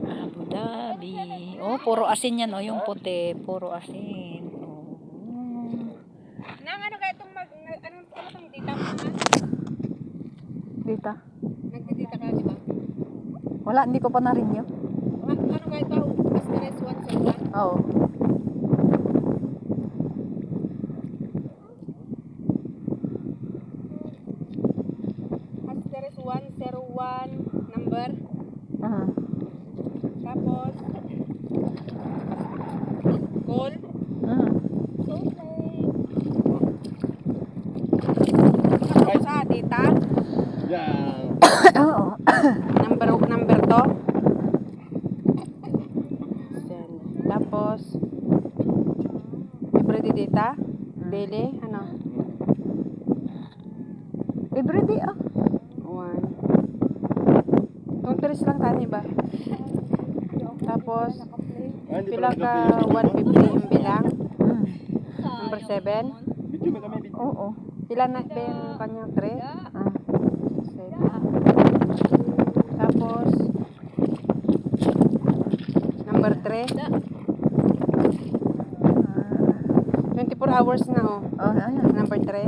Abu Dhabi. Oh, puro asin yan. Oh, yung puti. Puro asin. Oh. Nang ano kaya itong ano itong dita mo na? Dita? Nagtitita ka, di ba? Wala, hindi ko pa narinig. Ano kaya ito? Asteres 101? Oo. Asteres 101 number. Tapos call. Tapos sa data. Oo. Number to. Send. Tapos everyday data. Daily. Ano? Everyday ah. 1. Tuntris lang tayo ba? Tapos pila ka 150 MB lang. Number 7. Oo. Pila na ba yung kanyang 3? 7. Tapos number 3. 24 hours na oh. Oh, ayan. Number 3.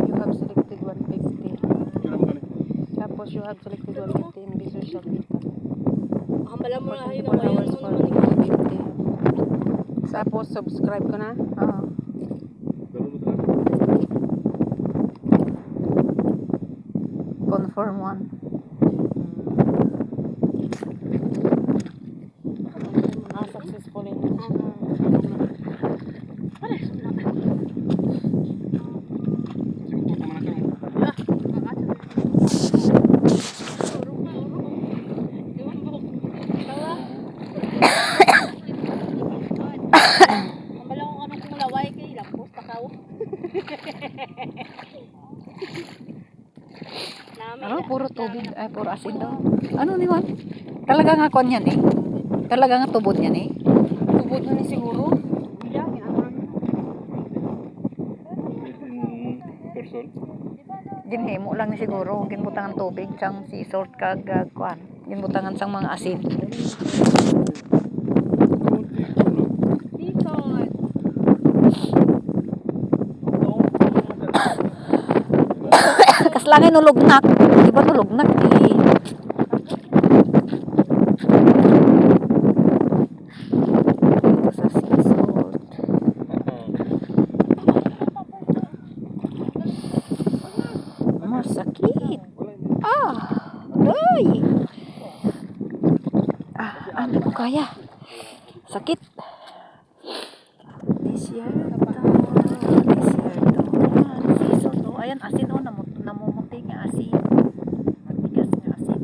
You have selected 150. Tapos you have selected 150 MB social data. Ambala mo na 24 hours for 150. Tapos subscribe ko na. Oo. Confirm one. Successful in. Ambala ko anong kumulaway kay lampos takaw. Ano, puro tubig. Ay, puro asin daw. Ano ni Juan? Talaga nga kon yan eh. Talaga nga tubod yan eh. Tubod na ni siguro. Ginhimo lang ni siguro. Ginbutangan tubig. Sang sea salt kag kuan. Ginbutangan sang mga asin. Kaslangay nulugnak. Di ba nulugnak eh. Ito sa sea salt. Masakit. Ah, ay. Hindi ko kaya. Sakit. Desierto. Sea salt. Oh, ayan, asin oh. Namumuti nga asin. Matigas nga asin.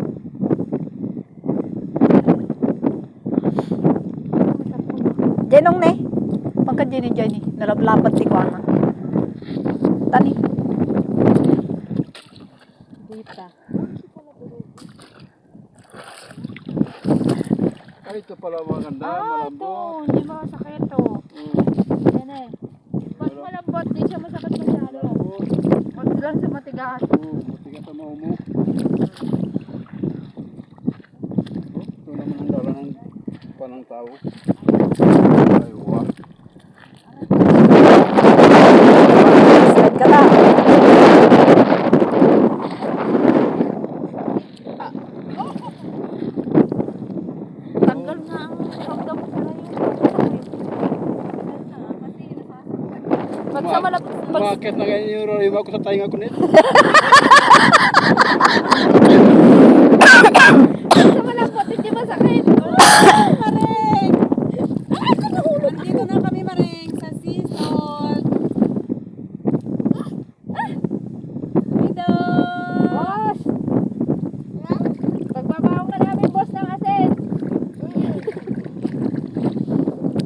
Jenong ne. Pagka Jenny. Nalablapat si Kuana. Tani. Dita. Ay, ito pala maganda, malambot. Hindi mo masakit to. Yan eh. Mas malambot, di siya masakit masyado. Mas lang sa matigas. Matigas sa maumo. Ito naman ang dala ng panang tao. Ay, wow. Slide ka na. Tanggal na ang hanggang mo pala yun. Pag sa malapit. Bakit na ganyan yung rariwa ko sa tainga ko nito? Sa malapot, hindi masakit. Maring! Nandito na kami, Maring, sa sea salt. Dito! Boss! Pagbabaho ka namin, boss, ng asin.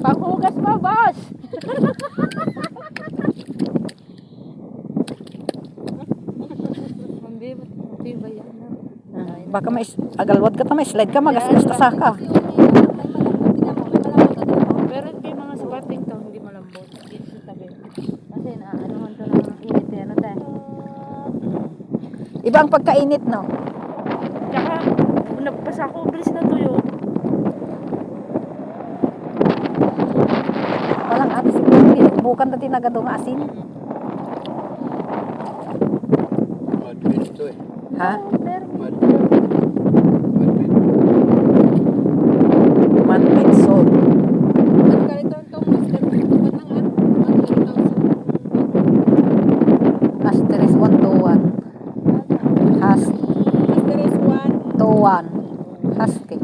Panghugas mo, boss! Hindi ba yan? Baka may agalwad ka ta, may slide ka, magas-gasta ka. Pero yung mga spotting to, hindi malambot. Dito sa tabi. Kasi ano man to ng init, ano tayo. Iba ang pagkainit, no? Tsaka, nagpasa ko, bilis na tuyo. Walang ate siguro. Bukan na tinagado nga asin. Madbin ito eh. Ha? Madbin. Madbin. Manpit salt. Ano ganito itong master? Ba't nang Asterisk 1 to 1. Has Master is 1. to 1. Husky.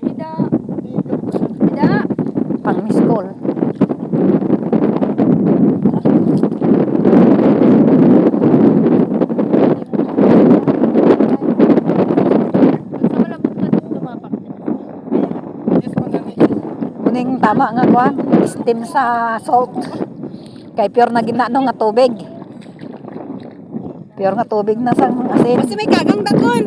Ida. Ida. Pang miskol. Sa malabot ka tumapak. Yes, madali. Kuning tama nga kuan. Steam sa salt. Kay pure na ginano nga tubig. Pure nga tubig na sang asin. Kasi may kagang dakon.